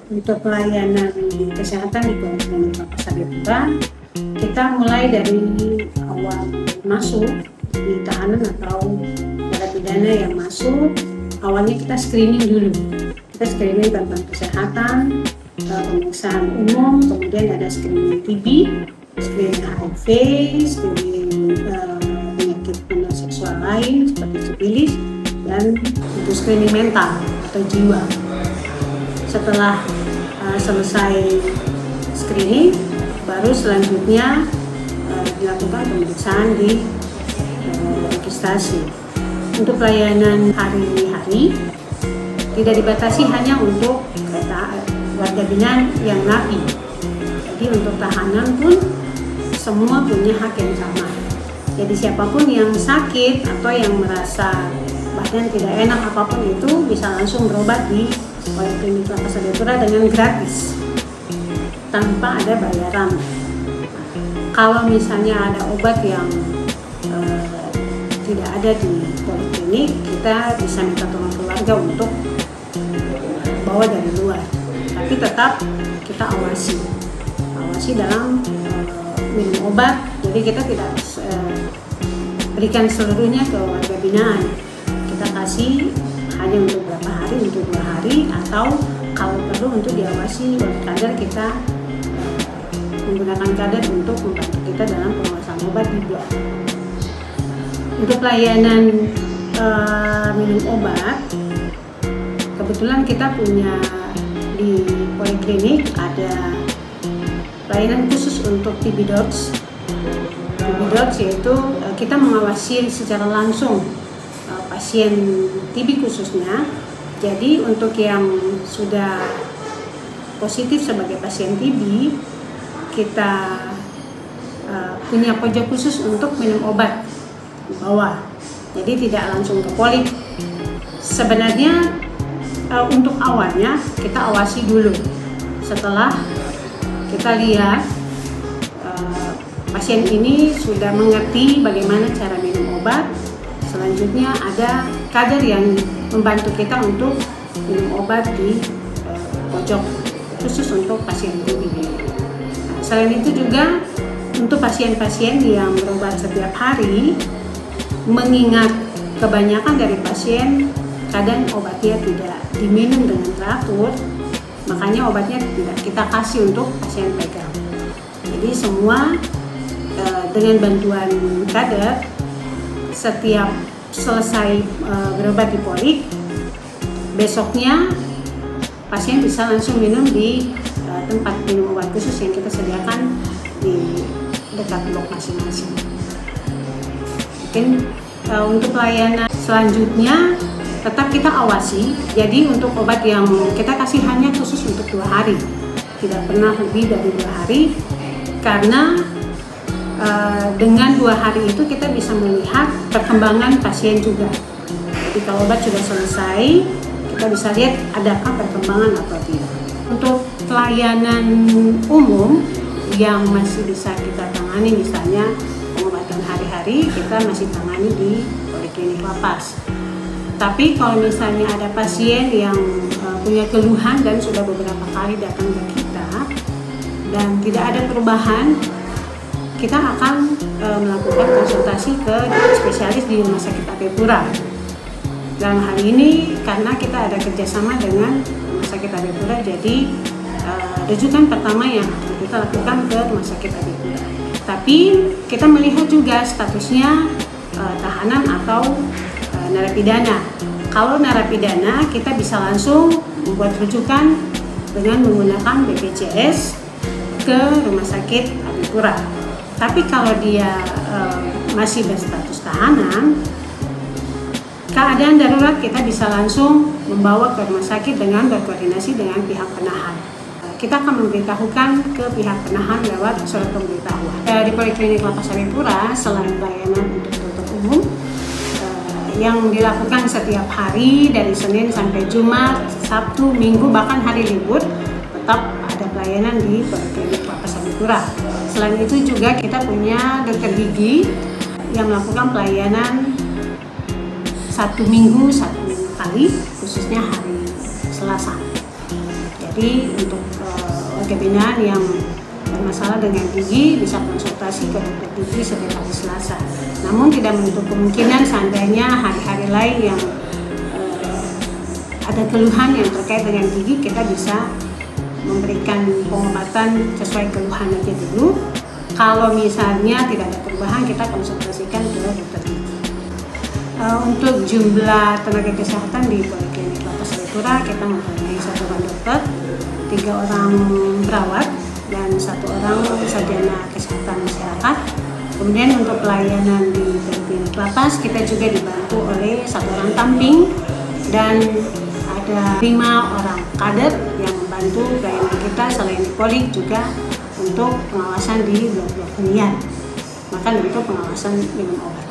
Untuk pelayanan kesehatan di Poliklinik Lapas Adipura, kita mulai dari awal masuk di tahanan atau narapidana yang masuk. Awalnya kita screening dulu. Kita screening tentang kesehatan, pemeriksaan umum, kemudian ada screening TB, screening HIV, screening penyakit penularan seksual lain seperti sifilis, dan untuk screening mental atau jiwa. Setelah selesai screening, baru selanjutnya dilakukan pemeriksaan di registrasi. Untuk pelayanan hari-hari tidak dibatasi hanya untuk warga binaan yang napi. Jadi untuk tahanan pun semua punya hak yang sama. Jadi siapapun yang sakit atau yang merasa badan tidak enak apapun itu bisa langsung berobat di Poliklinik Lapas Adipura dengan gratis tanpa ada bayaran. Kalau misalnya ada obat yang tidak ada di poliklinik, kita bisa minta tolong keluarga untuk bawa dari luar. Tapi tetap kita awasi dalam minum obat. Jadi kita tidak berikan seluruhnya ke warga binaan. Kita kasih hanya untuk berapa hari, untuk 2 hari, atau kalau perlu untuk diawasi oleh kader, kita menggunakan kader untuk membantu kita dalam pengawasan obat di blok. Untuk pelayanan minum obat, kebetulan kita punya di poliklinik ada pelayanan khusus untuk TB Docs. TB Docs yaitu kita mengawasi secara langsung pasien TB khususnya. Jadi untuk yang sudah positif sebagai pasien TB, kita punya pojok khusus untuk minum obat di bawah. Jadi tidak langsung ke polik. Sebenarnya untuk awalnya kita awasi dulu. Setelah kita lihat pasien ini sudah mengerti bagaimana cara minum obat, selanjutnya ada kader yang membantu kita untuk minum obat di pojok khusus untuk pasien TB. Selain itu juga untuk pasien-pasien yang berobat setiap hari, mengingat kebanyakan dari pasien kadang obatnya tidak diminum dengan teratur, makanya obatnya tidak kita kasih untuk pasien pegang. Jadi semua dengan bantuan kader, setiap selesai berobat di polik, besoknya pasien bisa langsung minum di tempat minum obat khusus yang kita sediakan di dekat blok masing-masing. Mungkin untuk pelayanan selanjutnya tetap kita awasi. Jadi untuk obat yang kita kasih hanya khusus untuk 2 hari, tidak pernah lebih dari 2 hari, karena dengan 2 hari itu kita bisa melihat perkembangan pasien juga. Jadi kalau obat sudah selesai, kita bisa lihat adakah perkembangan atau tidak. Untuk pelayanan umum yang masih bisa kita tangani, misalnya pengobatan hari-hari, kita masih tangani di Poliklinik Lapas. Tapi kalau misalnya ada pasien yang punya keluhan dan sudah beberapa kali datang ke kita dan tidak ada perubahan, kita akan melakukan konsultasi ke spesialis di Rumah Sakit Adipura. Dan hal ini karena kita ada kerjasama dengan Rumah Sakit Adipura, jadi rujukan pertama yang kita lakukan ke Rumah Sakit Adipura. Tapi kita melihat juga statusnya tahanan atau narapidana. Kalau narapidana, kita bisa langsung membuat rujukan dengan menggunakan BPJS ke Rumah Sakit Adipura. Tapi kalau dia masih berstatus tahanan, keadaan darurat kita bisa langsung membawa ke rumah sakit dengan berkoordinasi dengan pihak penahan. Kita akan memberitahukan ke pihak penahan lewat surat pemberitahuan. Di Poliklinik Lapas Saripura, selain pelayanan untuk dokter umum yang dilakukan setiap hari dari Senin sampai Jumat, Sabtu, Minggu, bahkan hari libur, tetap ada pelayanan di Poliklinik Lapas Saripura. Selain itu juga kita punya dokter gigi yang melakukan pelayanan satu minggu kali, khususnya hari Selasa. Jadi untuk warga binaan yang bermasalah dengan gigi bisa konsultasi ke dokter gigi setiap hari Selasa. Namun tidak menutup kemungkinan seandainya hari-hari lain yang ada keluhan yang terkait dengan gigi, kita bisa memberikan pengobatan sesuai keluhan aja dulu. Kalau misalnya tidak ada perubahan, kita konsultasikan ke dokter gigi. Untuk jumlah tenaga kesehatan di Poliklinik Lapas Saripura, kita mempunyai 1 orang dokter, 3 orang perawat, dan 1 orang sarjana kesehatan masyarakat. Kemudian untuk pelayanan di Poliklinik Lapas, kita juga dibantu oleh 1 orang tamping dan ada 5 orang kader yang membantu pelayanan kita selain di Polik juga untuk pengawasan di blok-blok hunian, bahkan untuk pengawasan minum obat.